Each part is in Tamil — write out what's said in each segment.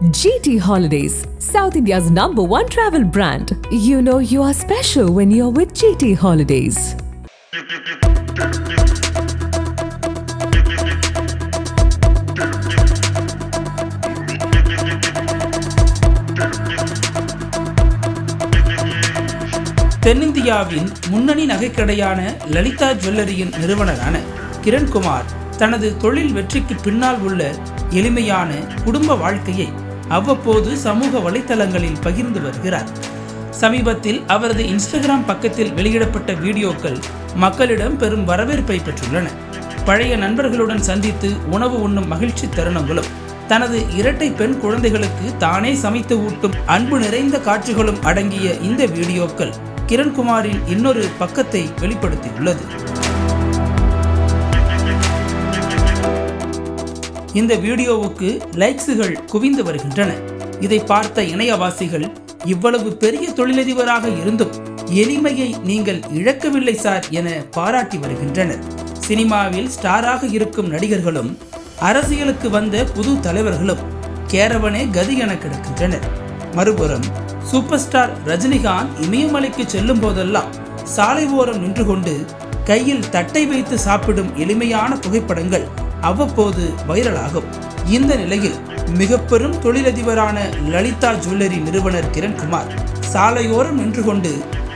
GT Holidays, South India's #1 travel brand. You know you are special when you're with GT Holidays. தென்னிந்தியாவின் முன்னணி நகைக்கடையான லலிதா ஜுவல்லரியின் நிறுவனரான கிரண்குமார் தனது தொழில் வெற்றிக்கு பின்னால் உள்ள எளிமையான குடும்ப வாழ்க்கையை அவ்வப்போது சமூக வலைத்தளங்களில் பகிர்ந்து வருகிறார். சமீபத்தில் அவரது இன்ஸ்டாகிராம் பக்கத்தில் வெளியிடப்பட்ட வீடியோக்கள் மக்களிடம் பெரும் வரவேற்பை பெற்றுள்ளன. பழைய நண்பர்களுடன் சந்தித்து உணவு உண்ணும் மகிழ்ச்சி தருணங்களும் தனது இரட்டை பெண் குழந்தைகளுக்கு தானே சமைத்து ஊட்டும் அன்பு நிறைந்த காட்சிகளும் அடங்கிய இந்த வீடியோக்கள் கிரண்குமாரின் இன்னொரு பக்கத்தை வெளிப்படுத்தியுள்ளது. இந்த வீடியோவுக்கு லைக்ஸுகள் குவிந்து வருகின்றன. இதை பார்த்த இணையவாசிகள், இவ்வளவு பெரிய தொழிலதிபராக இருந்தும் எளிமையை நீங்கள் இழக்கவில்லை சார் என பாராட்டி வருகின்றனர். சினிமாவில் ஸ்டாராக இருக்கும் நடிகர்களும் அரசியலுக்கு வந்த புது தலைவர்களும் கேரவனே கதி என கிடக்கின்றனர். மறுபுறம் சூப்பர் ஸ்டார் ரஜினிகாந்த் இமயமலைக்கு செல்லும் போதெல்லாம் சாலை ஓரம் நின்று கொண்டு கையில் தட்டை வைத்து சாப்பிடும் எளிமையான புகைப்படங்கள் அவ்வப்போது வைரலாகும். இந்த நிலையில் மிக பெரும் தொழிலதிபரான லலிதா ஜுவல்லரி நிறுவனர் கிரண்குமார் சாலையோரம் நின்று கொண்டு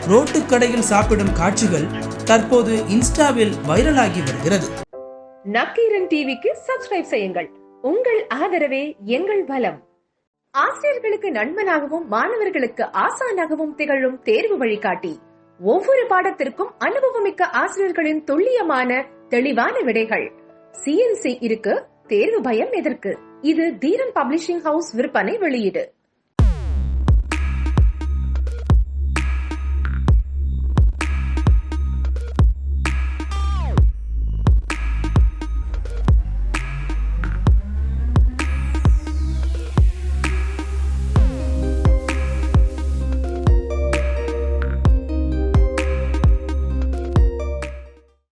ரோட்டு கடையில் சாப்பிடும் காட்சிகள் தற்போது இன்ஸ்டாவில் வைரலாகி வருகிறது. நக்கீரன் டிவிக்கு சப்ஸ்கிரைப் செய்யுங்கள். உங்கள் ஆதரவே எங்கள் பலம். ஆசிரியர்களுக்கு நண்பனாகவும் மாணவர்களுக்கு ஆசானாகவும் திகழும் தேர்வு வழிகாட்டி. ஒவ்வொரு பாடத்திற்கும் அனுபவமிக்க ஆசிரியர்களின் துல்லியமான தெளிவான விடைகள். CNC இருக்கு, தேர்வு பயம் எதற்கு? இது தீரன் பப்ளிஷிங் ஹவுஸ் விற்பனை வெளியீடு.